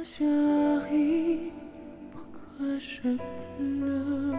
chérie, pourquoi je pleure?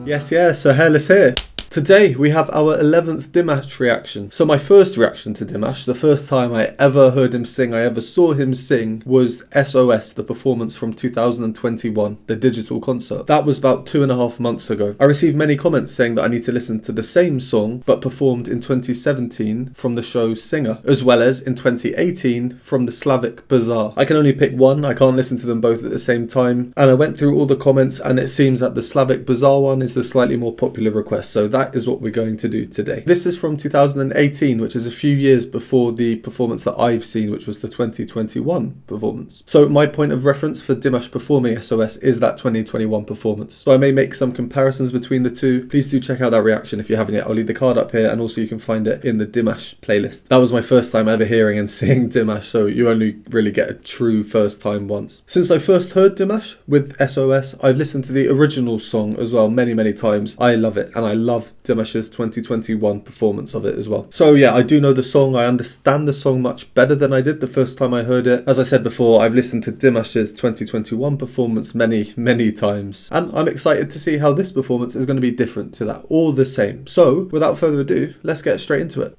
Yes, so Hairless here. Today we have our 11th Dimash reaction. So my first reaction to Dimash, the first time I ever heard him sing, I ever saw him sing, was S.O.S, the performance from 2021, the digital concert. That was about 2.5 months ago. I received many comments saying that I need to listen to the same song, but performed in 2017 from the show Singer, as well as in 2018 from the Slavic Bazaar. I can only pick one, I can't listen to them both at the same time, and I went through all the comments and it seems that the Slavic Bazaar one is the slightly more popular request, so that is what we're going to do today. This is from 2018, which is a few years before the performance that I've seen, which was the 2021 performance. So my point of reference for Dimash performing S.O.S is that 2021 performance. So I may make some comparisons between the two. Please do check out that reaction if you haven't yet. I'll leave the card up here and also you can find it in the Dimash playlist. That was my first time ever hearing and seeing Dimash, so you only really get a true first time once. Since I first heard Dimash with S.O.S, I've listened to the original song as well many times. I love it and I love Dimash's 2021 performance of it as well. So yeah, I do know the song. I understand the song much better than I did the first time I heard it. As I said before, I've listened to Dimash's 2021 performance many times, and I'm excited to see how this performance is going to be different to that, or the same. So without further ado, let's get straight into it.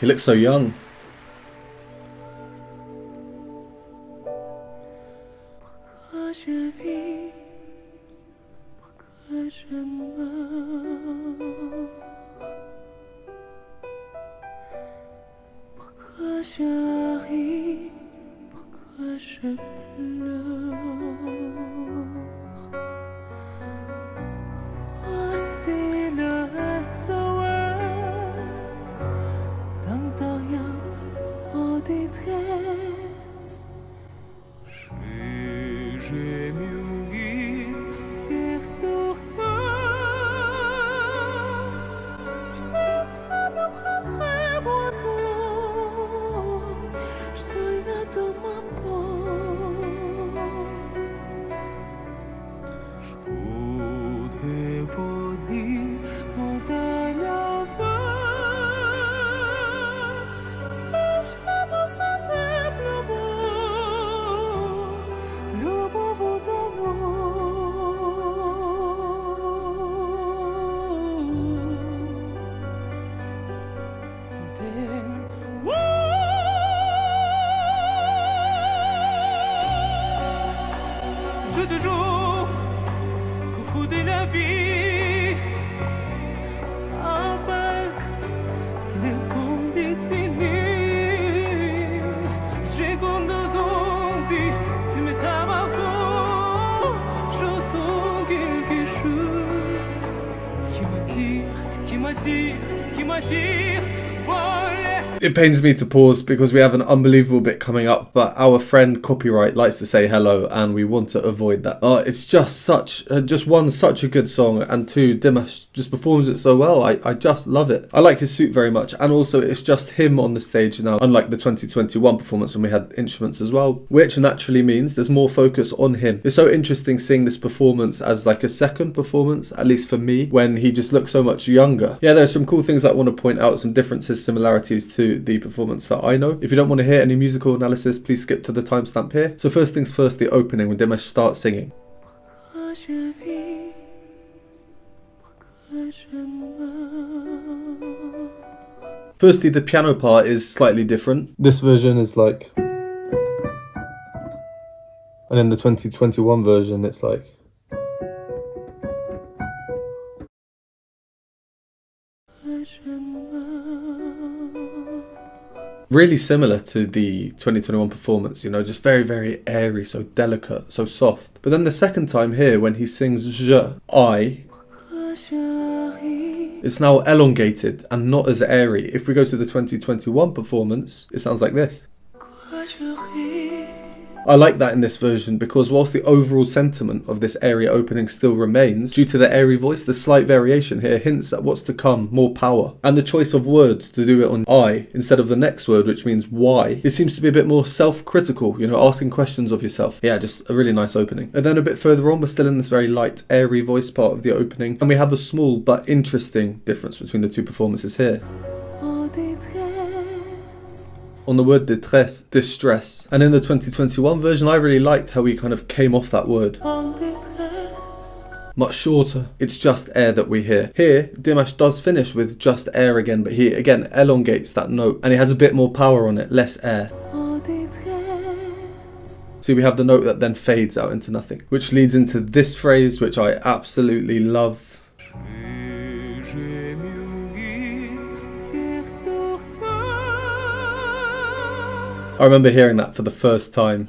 He looks so young. Je meurs. Pourquoi j'arrive, pourquoi je pleure. Voici le S.O.S, tant de rien en détresse. J'ai mûri hier sur toi. Je me prendrai boisson. Je suis là dans ma peau. Je voudrais voler monter là-bas. Je me sentais plus beau. Le beau vaut d'un jeu de jour qu'au fond de la vie, avec les ponts dessinés, j'ai comme deux zombies, tu me tapes ma force, je sens quelque chose qui m'attire, voler. It pains me to pause because we have an unbelievable bit coming up, but our friend Copyright likes to say hello and we want to avoid that. It's just such a good song, and two, Dimash just performs it so well. I just love it. I like his suit very much, and also it's just him on the stage now, unlike the 2021 performance when we had instruments as well, which naturally means there's more focus on him. It's so interesting seeing this performance as like a second performance, at least for me, when he just looks so much younger. Yeah, there's some cool things I want to point out, some differences, similarities to the performance that I know. If you don't want to hear any musical analysis, please skip to the timestamp here. So first things first, the opening when Dimash starts singing. Firstly, the piano part is slightly different. This version is like, and in the 2021 version it's like. Really similar to the 2021 performance, you know, just very airy, so delicate, so soft. But then the second time here, when he sings I, it's now elongated and not as airy. If we go to the 2021 performance, it sounds like this. I like that in this version because whilst the overall sentiment of this area opening still remains, due to the airy voice, the slight variation here hints at what's to come, more power. And the choice of words to do it on I instead of the next word, which means why, it seems to be a bit more self-critical, you know, asking questions of yourself. Yeah, just a really nice opening. And then a bit further on, we're still in this very light, airy voice part of the opening, and we have a small but interesting difference between the two performances here. On the word détresse, distress. And in the 2021 version, I really liked how we kind of came off that word. Much shorter. It's just air that we hear. Here, Dimash does finish with just air again, but he again elongates that note and he has a bit more power on it, less air. See, we have the note that then fades out into nothing, which leads into this phrase, which I absolutely love. I remember hearing that for the first time.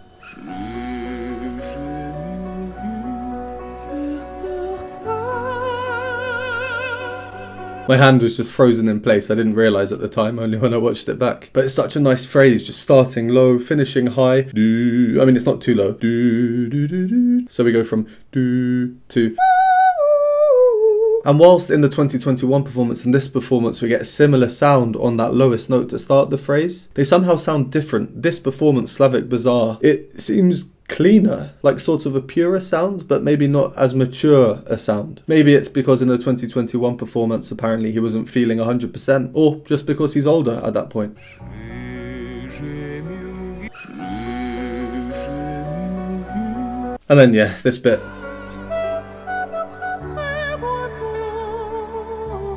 My hand was just frozen in place. I didn't realise at the time, only when I watched it back. But it's such a nice phrase, just starting low, finishing high. Do. I mean, it's not too low. Do, do, do, do. So we go from do to... And whilst in the 2021 performance and this performance we get a similar sound on that lowest note to start the phrase, they somehow sound different. This performance, Slavic Bazaar, it seems cleaner, like sort of a purer sound, but maybe not as mature a sound. Maybe it's because in the 2021 performance apparently he wasn't feeling 100%, or just because he's older at that point. And then yeah, this bit.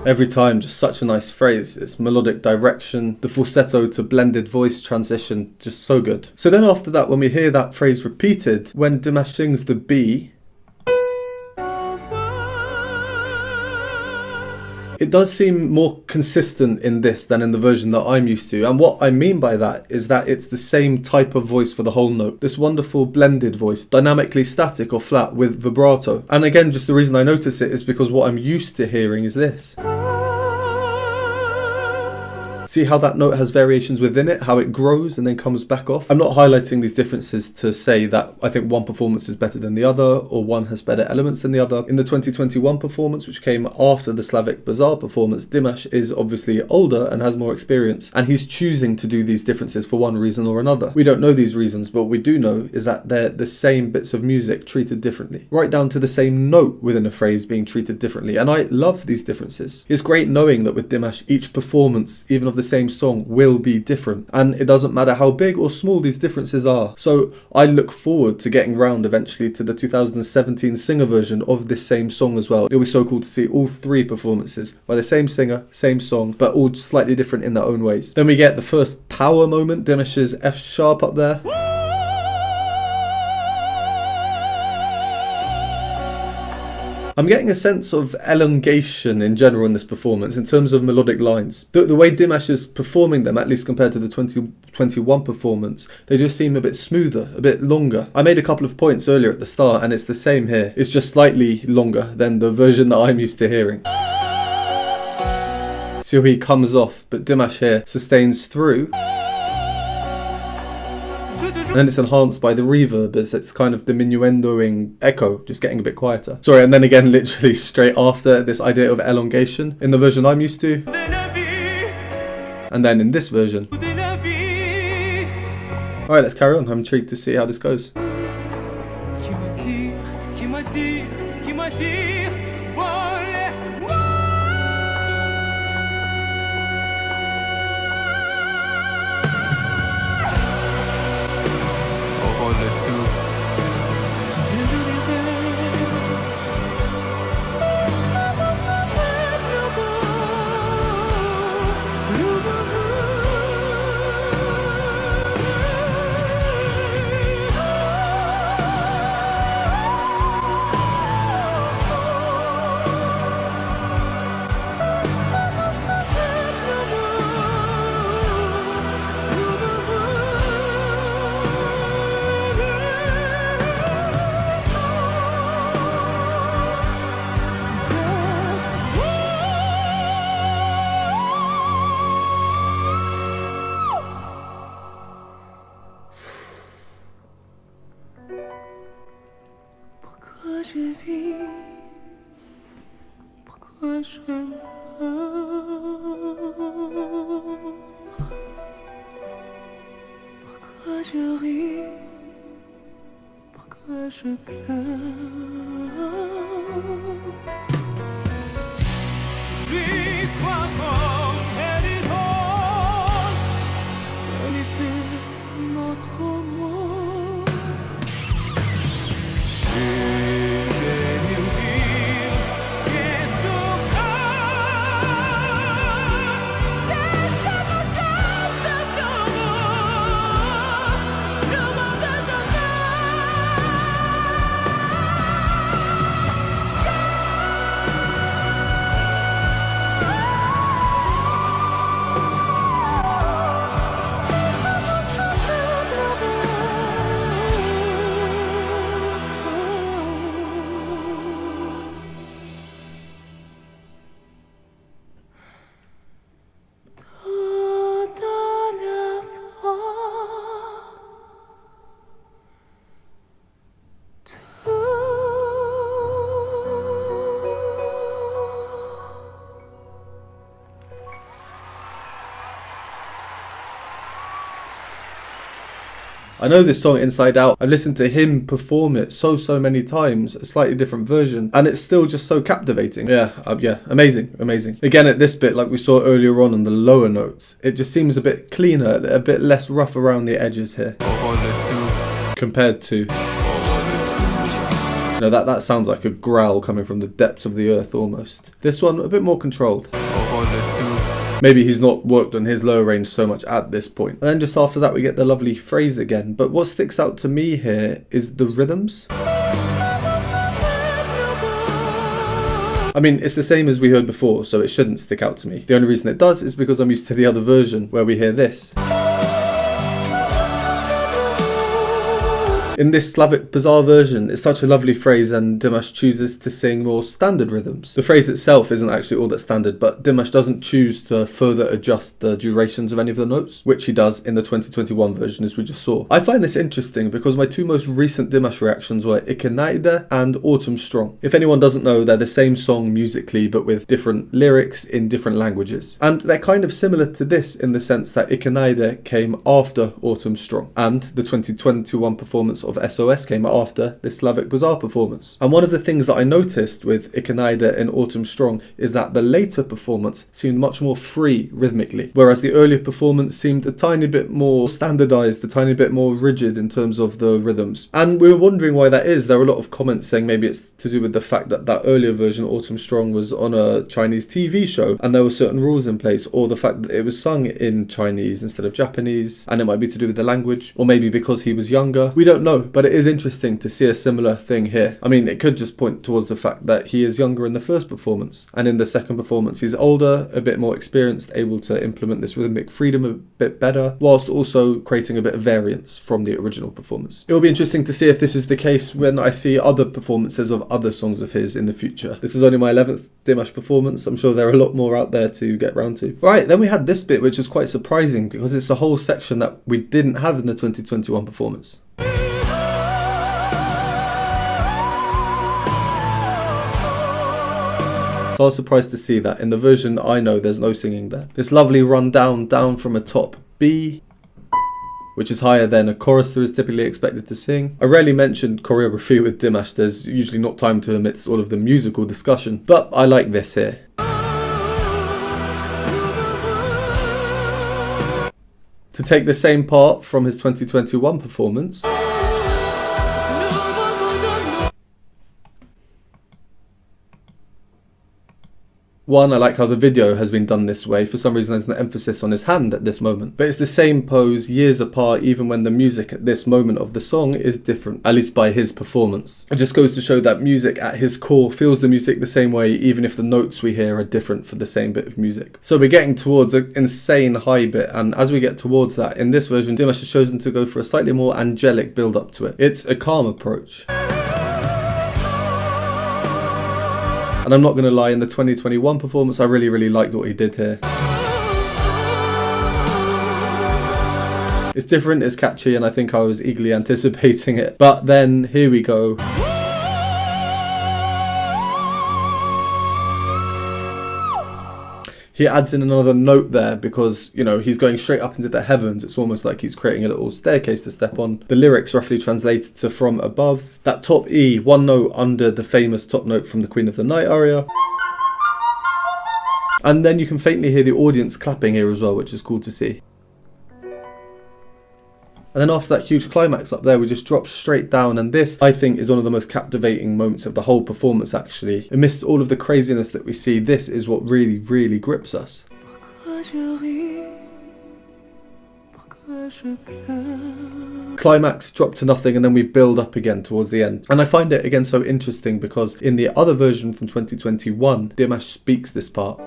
Every time, just such a nice phrase. Its melodic direction, the falsetto to blended voice transition, just so good. So then after that, when we hear that phrase repeated, when Dimash sings the B, it does seem more consistent in this than in the version that I'm used to. And what I mean by that is that it's the same type of voice for the whole note. This wonderful blended voice, dynamically static or flat with vibrato. And again, just the reason I notice it is because what I'm used to hearing is this. See how that note has variations within it, how it grows and then comes back off? I'm not highlighting these differences to say that I think one performance is better than the other or one has better elements than the other. In the 2021 performance, which came after the Slavic Bazaar performance, Dimash is obviously older and has more experience, and he's choosing to do these differences for one reason or another. We don't know these reasons, but what we do know is that they're the same bits of music treated differently, right down to the same note within a phrase being treated differently, and I love these differences. It's great knowing that with Dimash, each performance, even of the same song, will be different, and it doesn't matter how big or small these differences are. So I look forward to getting round eventually to the 2017 singer version of this same song as well. It'll be so cool to see all three performances by the same singer, same song, but all slightly different in their own ways. Then we get the first power moment, Dimash's F sharp up there. I'm getting a sense of elongation in general in this performance in terms of melodic lines. The way Dimash is performing them, at least compared to the 2021 performance, they just seem a bit smoother, a bit longer. I made a couple of points earlier at the start and it's the same here. It's just slightly longer than the version that I'm used to hearing. See how he comes off, but Dimash here sustains through. And then it's enhanced by the reverb as it's kind of diminuendoing echo, just getting a bit quieter. Sorry, and then again, literally straight after, this idea of elongation in the version I'm used to. And then in this version. Alright, let's carry on. I'm intrigued to see how this goes. je vis, pourquoi je meurs, pourquoi je ris, pourquoi je pleure. J'y crois comme qu'elle est rose, qu'elle était notre romance. J'ai des villes qui sur terre, c'est je me sens de l'amour, je m'en I know this song inside out. I've listened to him perform it so many times, a slightly different version, and it's still just so captivating. Yeah, amazing. Again, at this bit, like we saw earlier on the lower notes, it just seems a bit cleaner, a bit less rough around the edges here. Compared to... No, that sounds like a growl coming from the depths of the earth almost. This one, a bit more controlled. Maybe he's not worked on his lower range so much at this point. And then just after that we get the lovely phrase again. But what sticks out to me here is the rhythms. I mean, it's the same as we heard before, so it shouldn't stick out to me. The only reason it does is because I'm used to the other version where we hear this. In this Slavic Bazaar version, it's such a lovely phrase and Dimash chooses to sing more standard rhythms. The phrase itself isn't actually all that standard, but Dimash doesn't choose to further adjust the durations of any of the notes, which he does in the 2021 version as we just saw. I find this interesting because my two most recent Dimash reactions were Dónde and Autumn Strong. If anyone doesn't know, they're the same song musically but with different lyrics in different languages. And they're kind of similar to this in the sense that Dónde came after Autumn Strong, and the 2021 performance of S.O.S came after this Slavic Bazaar performance. And one of the things that I noticed with Dónde and Autumn Strong is that the later performance seemed much more free rhythmically, whereas the earlier performance seemed a tiny bit more standardized, a tiny bit more rigid in terms of the rhythms. And we were wondering why that is. There were a lot of comments saying maybe it's to do with the fact that that earlier version, Autumn Strong, was on a Chinese TV show and there were certain rules in place, or the fact that it was sung in Chinese instead of Japanese, and it might be to do with the language, or maybe because he was younger. We don't know, but it is interesting to see a similar thing here. I mean, it could just point towards the fact that he is younger in the first performance, and in the second performance he's older, a bit more experienced, able to implement this rhythmic freedom a bit better, whilst also creating a bit of variance from the original performance. It will be interesting to see if this is the case when I see other performances of other songs of his in the future. This is only my 11th Dimash performance. I'm sure there are a lot more out there to get round to. Right, then we had this bit which was quite surprising because it's a whole section that we didn't have in the 2021 performance. So I was surprised to see that. In the version I know, there's no singing there. This lovely run down from a top B, which is higher than a chorister is typically expected to sing. I rarely mentioned choreography with Dimash. There's usually not time to amidst all of the musical discussion, but I like this here. To take the same part from his 2021 performance, one, I like how the video has been done this way. For some reason there's an emphasis on his hand at this moment. But it's the same pose years apart, even when the music at this moment of the song is different, at least by his performance. It just goes to show that music at his core feels the music the same way, even if the notes we hear are different for the same bit of music. So we're getting towards an insane high bit, and as we get towards that, in this version, Dimash has chosen to go for a slightly more angelic build up to it. It's a calm approach. And I'm not going to lie, in the 2021 performance, I really liked what he did here. It's different, it's catchy, and I think I was eagerly anticipating it. But then, here we go. He adds in another note there because, you know, he's going straight up into the heavens. It's almost like he's creating a little staircase to step on. The lyrics roughly translated to from above. That top E, one note under the famous top note from the Queen of the Night aria. And then you can faintly hear the audience clapping here as well, which is cool to see. And then after that huge climax up there, we just drop straight down, and this, I think, is one of the most captivating moments of the whole performance actually. Amidst all of the craziness that we see, this is what really, really grips us. Climax, drop to nothing, and then we build up again towards the end. And I find it again so interesting because in the other version from 2021, Dimash speaks this part.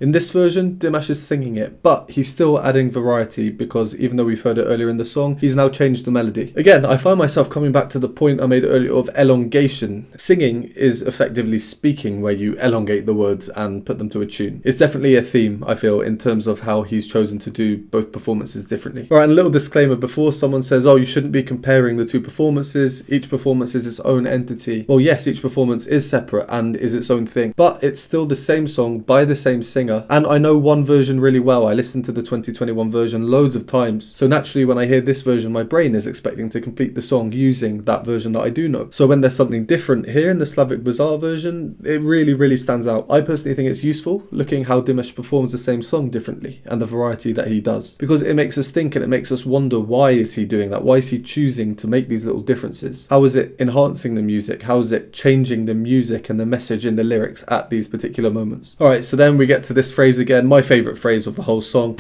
In this version, Dimash is singing it, but he's still adding variety because even though we've heard it earlier in the song, he's now changed the melody. Again, I find myself coming back to the point I made earlier of elongation. Singing is effectively speaking, where you elongate the words and put them to a tune. It's definitely a theme, I feel, in terms of how he's chosen to do both performances differently. Alright, and a little disclaimer before someone says, oh, you shouldn't be comparing the two performances. Each performance is its own entity. Well, yes, each performance is separate and is its own thing, but it's still the same song by the same singer. And I know one version really well. I listened to the 2021 version loads of times. So naturally when I hear this version, my brain is expecting to complete the song using that version that I do know. So when there's something different here in the Slavic Bazaar version, it really, really stands out. I personally think it's useful looking how Dimash performs the same song differently and the variety that he does. Because it makes us think and it makes us wonder, why is he doing that? Why is he choosing to make these little differences? How is it enhancing the music? How is it changing the music and the message in the lyrics at these particular moments? Alright, so then we get to this phrase again, my favourite phrase of the whole song.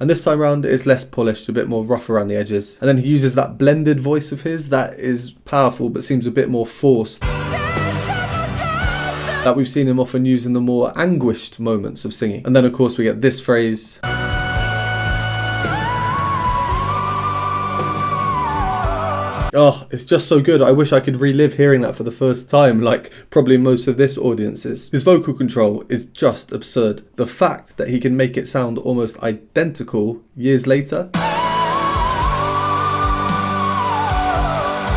And this time around it's less polished, a bit more rough around the edges. And then he uses that blended voice of his that is powerful but seems a bit more forced. That we've seen him often use in the more anguished moments of singing. And then of course we get this phrase. Oh, it's just so good. I wish I could relive hearing that for the first time, like probably most of this audience's. His vocal control is just absurd. The fact that he can make it sound almost identical years later.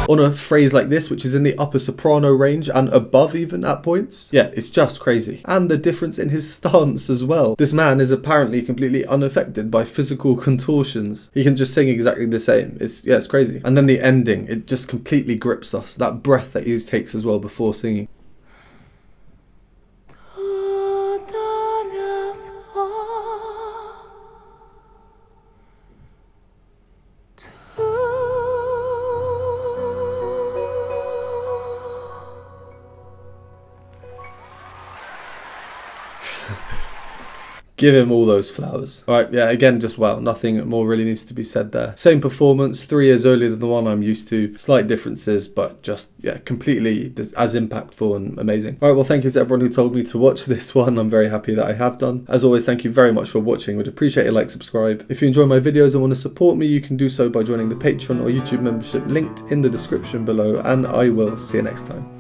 On a phrase like this, which is in the upper soprano range and above even at points. Yeah, it's just crazy. And the difference in his stance as well. This man is apparently completely unaffected by physical contortions. He can just sing exactly the same. It's crazy. And then the ending, it just completely grips us. That breath that he takes as well before singing. Give him all those flowers. Alright, yeah, again, just wow, nothing more really needs to be said there. Same performance, 3 years earlier than the one I'm used to. Slight differences, but just, yeah, completely as impactful and amazing. Alright, well, thank you to everyone who told me to watch this one. I'm very happy that I have done. As always, thank you very much for watching. Would appreciate a like, subscribe. If you enjoy my videos and want to support me, you can do so by joining the Patreon or YouTube membership linked in the description below, and I will see you next time.